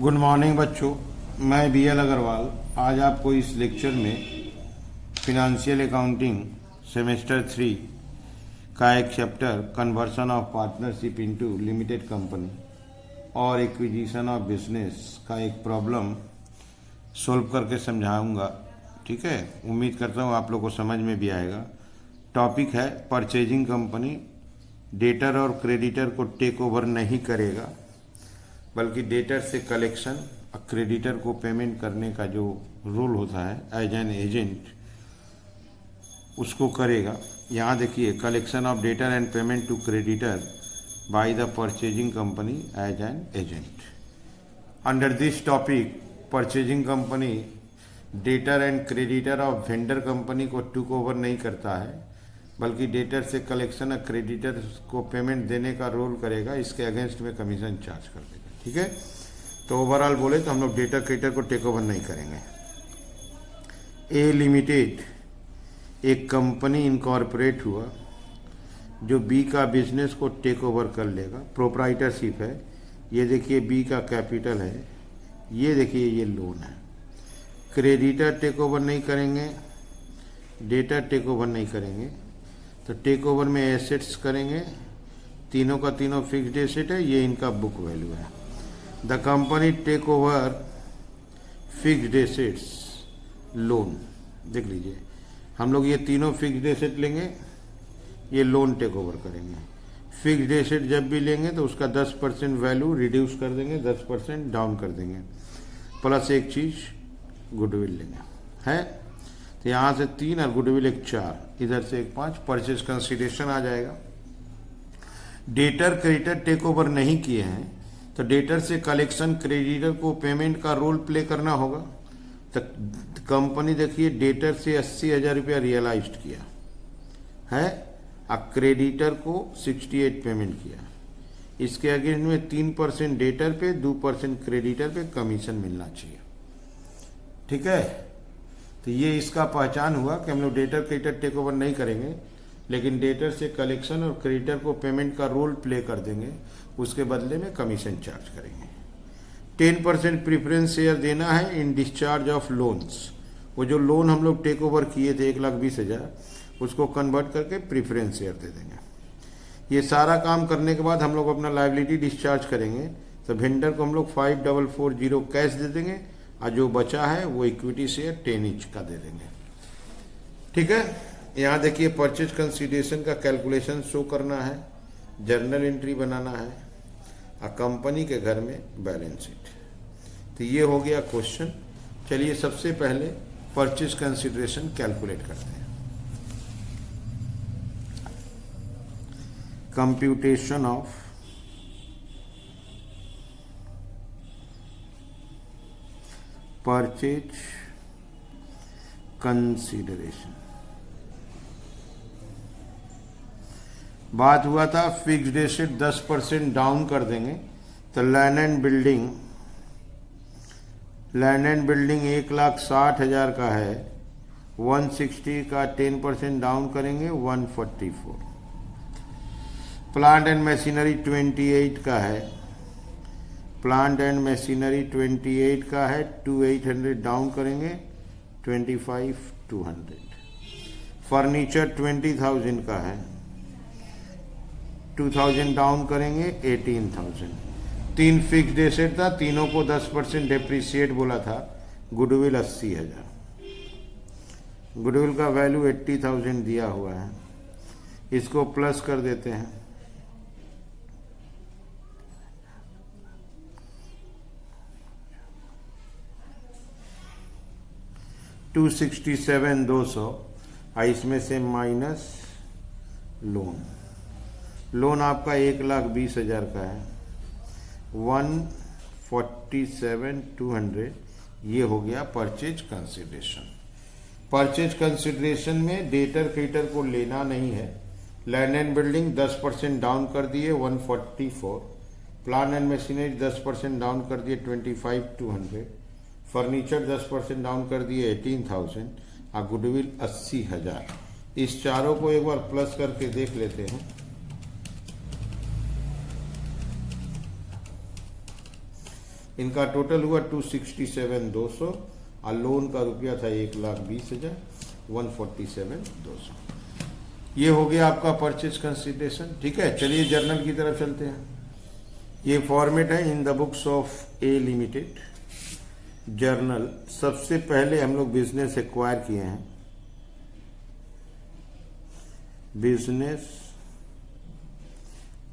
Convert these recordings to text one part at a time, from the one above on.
Good morning बच्चों, मैं B L Agarwal आज आपको इस लेक्चर में फिनंशियल अकाउंटिंग सेमेस्टर 3 का एक chapter conversion of partnership into limited company और एक्विजिशन ऑफ बिजनेस का एक प्रॉब्लम सोल्व करके समझाऊंगा। ठीक है, उम्मीद करता हूँ आप लोग को समझ में भी आएगा। टॉपिक है परचेजिंग कंपनी डेटर और क्रेडिटर को टेक ओवर नहीं करेगा, बल्कि डेटर से कलेक्शन और क्रेडिटर को पेमेंट करने का जो रोल होता है एज एन एजेंट उसको करेगा। यहाँ देखिए, collection of debtor and payment to creditor by the purchasing company as an agent. Under this topic purchasing company debtor and creditor of vendor company को टेक ओवर नहीं करता है, बल्कि डेटर से कलेक्शन और क्रेडिटर को पेमेंट देने का रोल करेगा। इसके अगेंस्ट में कमीशन चार्ज कर देगा। ठीक है, तो ओवरऑल बोले तो हम लोग डेटर क्रेडिटर को टेक ओवर नहीं करेंगे। ए लिमिटेड एक कंपनी इनकॉर्पोरेट हुआ जो बी का बिजनेस को टेक ओवर कर लेगा। प्रोप्राइटरशिप है। ये देखिए बी का कैपिटल है, ये देखिए ये लोन है। क्रेडिटर टेक ओवर नहीं करेंगे, डेटर टेक ओवर नहीं करेंगे, तो टेक ओवर में एसेट्स करेंगे। तीनों का तीनों फिक्स्ड एसेट है, ये इनका बुक वैल्यू है। The company take over fixed assets loan. देख लीजिए, हम लोग ये तीनों फिक्स्ड एसेट लेंगे, ये लोन टेक ओवर करेंगे। फिक्स्ड एसेट जब भी लेंगे तो उसका 10% वैल्यू रिड्यूस कर देंगे, 10% डाउन कर देंगे, प्लस एक चीज़ गुडविल लेंगे है। तो यहाँ से 3 और गुडविल एक 4, इधर से एक 5, परचेज कंसिडरेशन आ जाएगा। डेटर क्रेडिटर टेक ओवर नहीं किए हैं तो डेटर से कलेक्शन क्रेडिटर को पेमेंट का रोल प्ले करना होगा। तो कंपनी देखिए डेटर से 80,000 रुपया रियलाइज किया है और क्रेडिटर को 68 पेमेंट किया। इसके अगेंस्ट में 3% डेटर पे 2% क्रेडिटर पे कमीशन मिलना चाहिए। ठीक है, तो ये इसका पहचान हुआ कि हम लोग डेटर क्रेडिटर टेक ओवर नहीं करेंगे, लेकिन डेटर से कलेक्शन और क्रेडिटर को पेमेंट का रोल प्ले कर देंगे, उसके बदले में कमीशन चार्ज करेंगे। 10% प्रीफरेंस शेयर देना है इन डिस्चार्ज ऑफ लोन्स। वो जो लोन हम लोग टेक ओवर किए थे 1,20,000, उसको कन्वर्ट करके प्रीफरेंस शेयर दे देंगे। ये सारा काम करने के बाद हम लोग अपना लायबिलिटी डिस्चार्ज करेंगे, तो वेंडर को हम लोग 5,440 कैश दे देंगे और जो बचा है वो इक्विटी शेयर 10 ईच का दे देंगे। ठीक है, यहाँ देखिए परचेज कंसिडरेशन का कैलकुलेशन शो करना है, जर्नल एंट्री बनाना है और कंपनी के घर में बैलेंस शीट। तो ये हो गया क्वेश्चन। चलिए सबसे पहले परचेज कंसिडरेशन कैलकुलेट करते हैं। Computation of purchase consideration. बात हुआ था फिक्स्ड एसेट 10% डाउन कर देंगे, तो लैंड एंड बिल्डिंग 1,60,000 का है, 160 का 10% डाउन करेंगे 144। प्लांट एंड मशीनरी 28 का है, प्लांट एंड मशीनरी 28 का है, 2,800 डाउन करेंगे 25,200। फर्नीचर 20,000 का है, 2,000 डाउन करेंगे 18,000। 3 फिक्स्ड एसेट था, तीनों को 10% डेप्रिसिएट बोला था। गुडविल 80,000, गुडविल का वैल्यू 80,000 दिया हुआ है, इसको प्लस कर देते हैं। $267,200 और इसमें से माइनस लोन आपका 1,20,000 का है, 147,200। ये हो गया परचेज कंसिडरेशन। परचेज कंसिडरेशन में डेटर क्रेडिटर को लेना नहीं है। लैंड एंड बिल्डिंग 10% डाउन कर दिए 144, प्लांट एंड मशीनरी 10% डाउन कर दिए 25,200, फर्नीचर 10% डाउन कर दिए 18,000 और गुडविल 80,000। इस चारों को एक बार प्लस करके देख लेते हैं। इनका टोटल हुआ 267,200 और लोन का रुपया था 1,20,000, 147,200। ये हो गया आपका परचेज कंसिडरेशन। ठीक है, चलिए जर्नल की तरफ चलते हैं। ये फॉर्मेट है in the books of A limited journal. सबसे पहले हम लोग बिजनेस एक्वायर किए हैं, business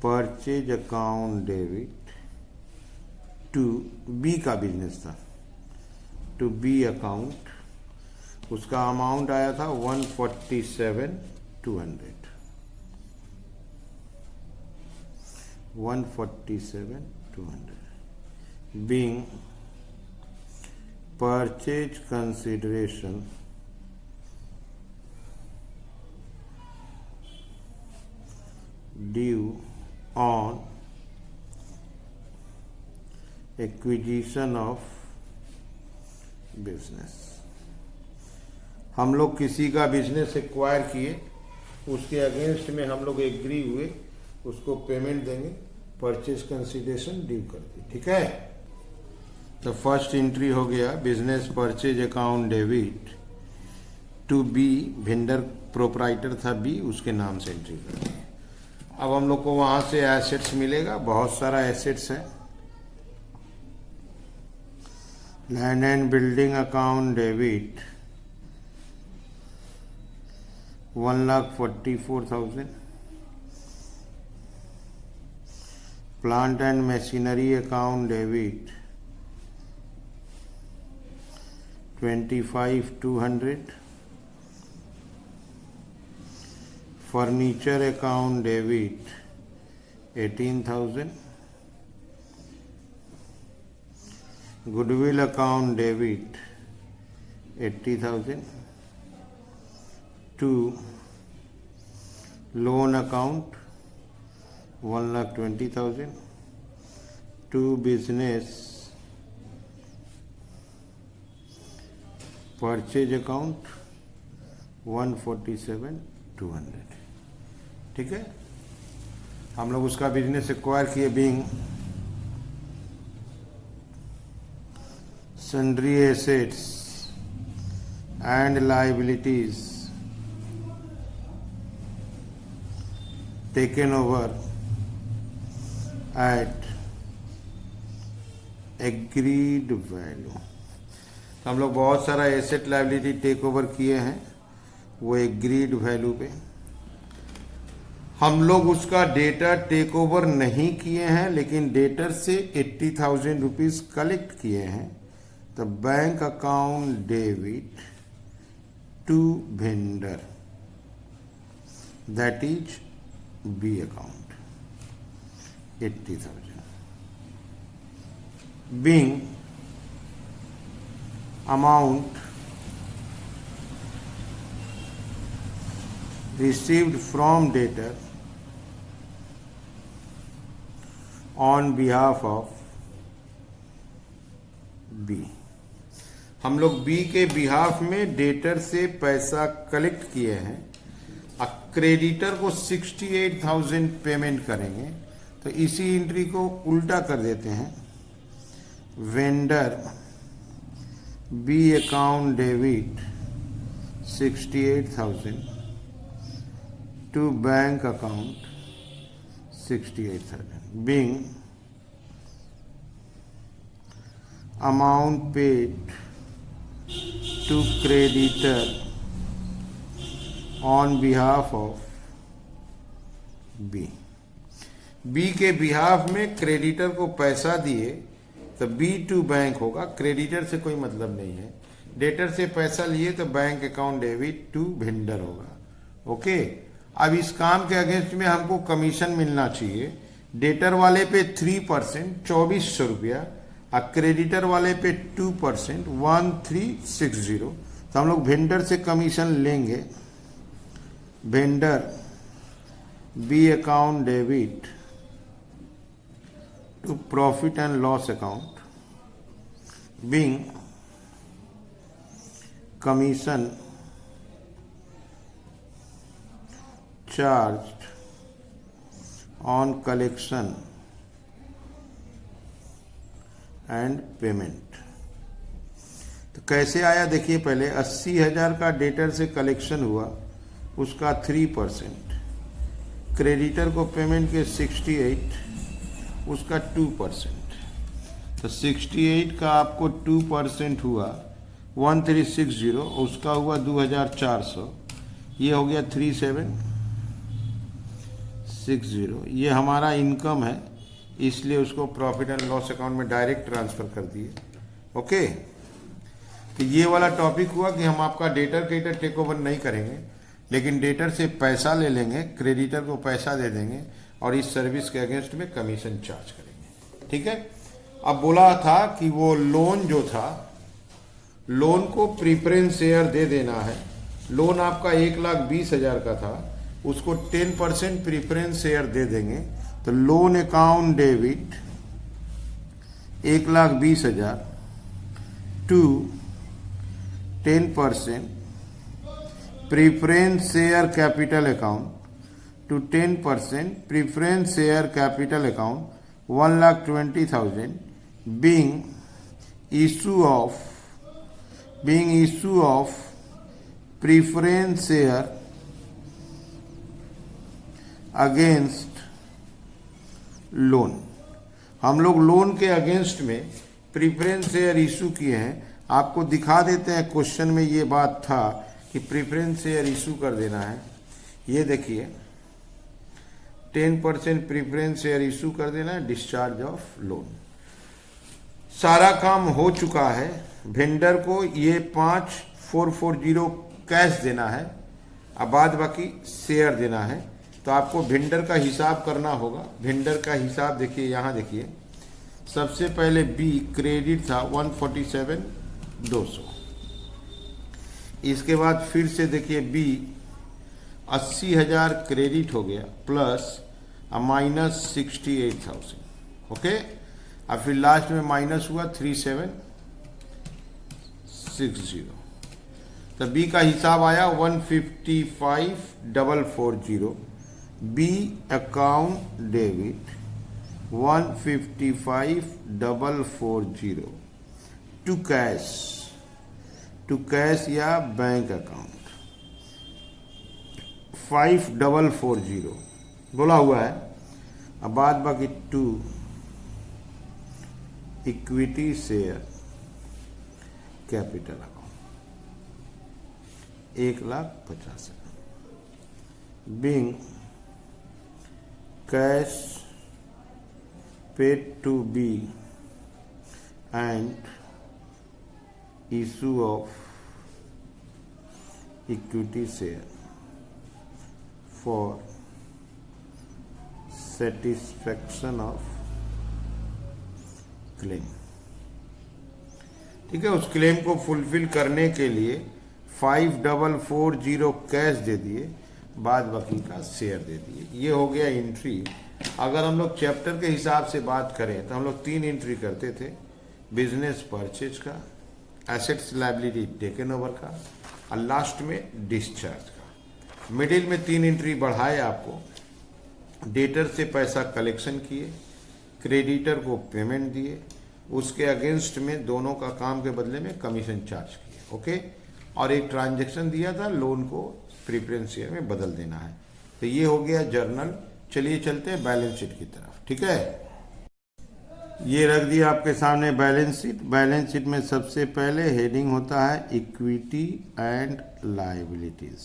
purchase account debit to B का बिजनेस था, टू बी अकाउंट, उसका अमाउंट आया था 147,200, 147,200 being purchase consideration due on acquisition of business। हम लोग किसी का बिजनेस एक्वायर किए, उसके अगेंस्ट में हम लोग एग्री हुए, उसको पेमेंट देंगे, परचेज कंसिडरेशन ड्यू कर दी। ठीक है, तो फर्स्ट एंट्री हो गया business purchase account debit to B, vendor proprietor था बी, उसके नाम से एंट्री कर दी। अब हम लोग को वहां से एसेट्स मिलेगा, बहुत सारा एसेट्स है। Land and building account debit 1,44,000, plant and machinery account debit 25,200, furniture account debit 18,000, goodwill account debit 80,000, to loan account 1,20,000, to business purchase account 147,200। ठीक है, हम लोग उसका बिजनेस एक्वायर किए being sundry assets and liabilities taken over at agreed value. हम लोग बहुत सारा एसेट लाइबिलिटी टेक ओवर किए हैं, वो एग्रीड वैल्यू पे। हम लोग उसका डेटा टेक ओवर नहीं किए हैं, लेकिन डेटर से 80,000 रुपीज कलेक्ट किए हैं। तो bank account debit to vendor, that is B account 80,000 being amount received from debtor on behalf of B। हम लोग बी के बिहाफ में डेटर से पैसा कलेक्ट किए हैं, और क्रेडिटर को 68,000 पेमेंट करेंगे। तो इसी एंट्री को उल्टा कर देते हैं, vendor B account debit 68,000 to bank account 68,000 being amount paid to creditor on behalf of B। B के बिहाफ में क्रेडिटर को पैसा दिए तो बी टू बैंक होगा, क्रेडिटर से कोई मतलब नहीं है। डेटर से पैसा लिए तो bank account debit to vendor होगा। ओके, अब इस काम के अगेंस्ट में हमको कमीशन मिलना चाहिए। डेटर वाले पे 3% 2,400 रुपया, और क्रेडिटर वाले पे 2% 1,360। तो हम लोग वेंडर से कमीशन लेंगे। Vendor B account debit to profit and loss account being commission charged on collection and payment. तो कैसे आया देखिए, पहले 80,000 का डेटर से कलेक्शन हुआ, उसका 3%, क्रेडिटर को पेमेंट के 68, उसका 2%। तो 68 का आपको 2% हुआ 1360, उसका हुआ 2400, ये हो गया 3760। ये हमारा इनकम है, इसलिए उसको प्रॉफिट एंड लॉस अकाउंट में डायरेक्ट ट्रांसफर कर दिए। ओके, तो ये वाला टॉपिक हुआ कि हम आपका डेटर क्रेडिटर टेक ओवर नहीं करेंगे, लेकिन डेटर से पैसा ले लेंगे, क्रेडिटर को पैसा दे देंगे और इस सर्विस के अगेंस्ट में कमीशन चार्ज करेंगे। ठीक है। अब बोला था कि वो लोन जो था, लोन को प्रीफरेंस शेयर दे देना है। लोन आपका 1,20,000 का था, उसको 10% प्रीफरेंस शेयर दे देंगे। तो loan account debit 1,20,000 to 10% preference share capital account to 10% preference share capital account 1,20,000 being issue of preference share against loan. हम लोग लोन के अगेंस्ट में प्रीफरेंस शेयर इशू किए हैं। आपको दिखा देते हैं, क्वेश्चन में ये बात था कि प्रीफरेंस शेयर इशू कर देना है। ये देखिए 10% प्रीफरेंस शेयर इशू कर देना है, डिस्चार्ज ऑफ लोन। सारा काम हो चुका है। वेंडर को ये 5,440 कैश देना है, अब बाद बाकी शेयर देना है। तो आपको वेंडर का हिसाब करना होगा। वेंडर का हिसाब देखिए, यहाँ देखिए, सबसे पहले बी क्रेडिट था 147,200। इसके बाद फिर से देखिए बी 80,000 क्रेडिट हो गया प्लस माइनस 68,000। ओके, और फिर लास्ट में माइनस हुआ 3760। तो बी का हिसाब आया 155,440। B account debit 155,440 to cash या बैंक अकाउंट 5,440 बोला हुआ है। अब बाद बाकी to equity share capital account 1,50,000 being cash paid to B and issue of equity share for satisfaction of claim। ठीक है, उस क्लेम को फुलफिल करने के लिए 5,440 कैश दे दिए, बाद बाकी का शेयर दे दिए। ये हो गया एंट्री। अगर हम लोग चैप्टर के हिसाब से बात करें तो हम लोग 3 एंट्री करते थे, बिजनेस परचेज का, एसेट्स लायबिलिटी टेकन ओवर का, और लास्ट में डिस्चार्ज का। मिडिल में 3 एंट्री बढ़ाए आपको। डेटर से पैसा कलेक्शन किए, क्रेडिटर को पेमेंट दिए, उसके अगेंस्ट में दोनों का काम के बदले में कमीशन चार्ज किए। ओके, और एक ट्रांजैक्शन दिया था, लोन को प्रीफरेंस शेयर में बदल देना है। तो ये हो गया जर्नल। चलिए चलते हैं बैलेंस शीट की तरफ। ठीक है, ये रख दिया आपके सामने बैलेंस शीट। बैलेंस शीट में सबसे पहले हेडिंग होता है equity and liabilities.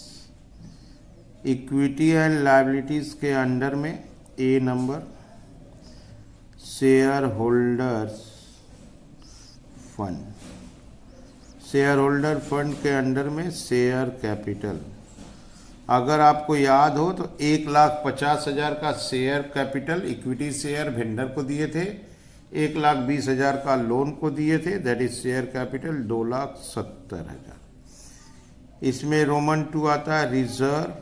Equity and liabilities के अंडर में A number share holders fund. Share holder fund के अंडर में शेयर कैपिटल। अगर आपको याद हो तो 1,50,000 का share capital equity share vendor को दिए थे, 1,20,000 का लोन को दिए थे, दैट इज शेयर कैपिटल 2,70,000। इसमें रोमन 2 आता है रिजर्व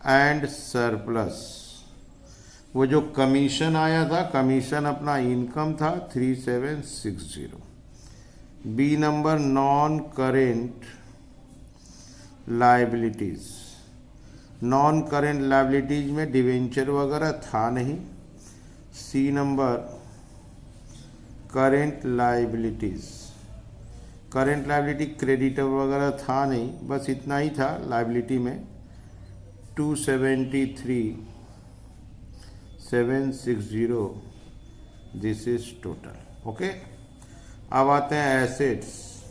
एंड सरप्लस। वो जो कमीशन आया था, कमीशन अपना इनकम था 3,760। B number non current liabilities. Non current liabilities में डिवेंचर वगैरह था नहीं। C number current liabilities, current liability creditor वगैरह था नहीं, बस इतना ही था लाइबिलिटी में 273,760, दिस इज टोटल। ओके, अब आते हैं assets.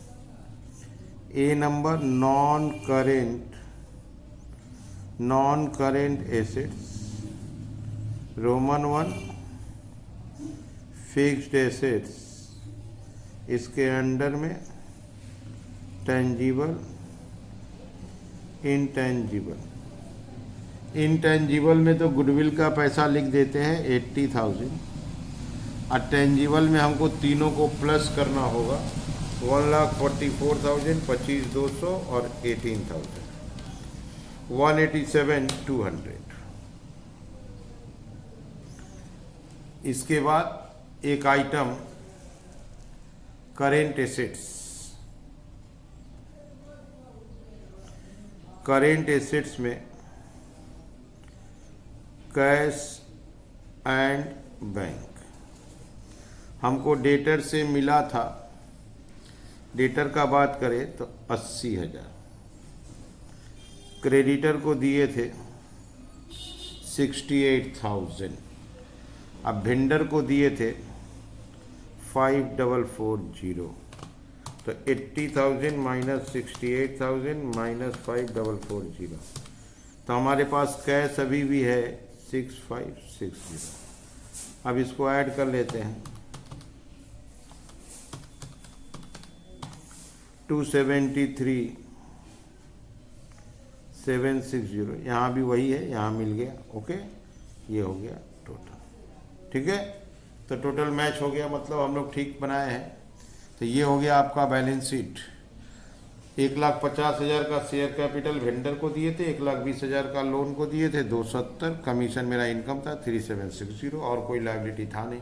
A number non current assets, Roman 1 fixed assets, इसके अंडर में टेंजिबल इनटेंजिबल में तो गुडविल का पैसा लिख देते हैं 80,000, और टेंजिबल में हमको तीनों को प्लस करना होगा 1,44,000, 25,200 और 18,000, 187,200। इसके बाद एक item current assets, current assets में कैश एंड बैंक, हमको डेटर से मिला था, डेटर का बात करें तो 80,000, क्रेडिटर को दिए थे 68,000, अब वेंडर को दिए थे 5,440, तो 80,000 माइनस 68,000 माइनस 5,440, तो हमारे पास कैश अभी भी है 6,560। अब इसको ऐड कर लेते हैं, 273,760, यहाँ भी वही है, यहाँ मिल गया। ओके, ये हो गया टोटल। ठीक है, तो टोटल मैच हो गया, मतलब हम लोग ठीक बनाए हैं। तो ये हो गया आपका बैलेंस शीट। 1,50,000 का शेयर कैपिटल वेंडर को दिए थे, 1,20,000 का लोन को दिए थे, 270 कमीशन मेरा इनकम था 3,760, और कोई लायबिलिटी था नहीं।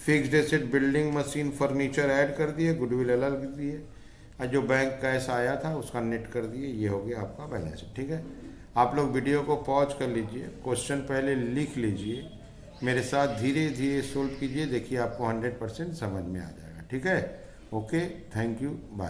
Fixed asset building machine furniture add कर दिए, गुडविल अलग दिए, और जो बैंक कैश आया था उसका नेट कर दिए। ये हो गया आपका बैलेंस शीट। ठीक है, आप लोग वीडियो को पॉज कर लीजिए, क्वेश्चन पहले लिख लीजिए, मेरे साथ धीरे धीरे सोल्व कीजिए, देखिए आपको 100% समझ में आ जाएगा। ठीक है, ओके, थैंक यू, बाय।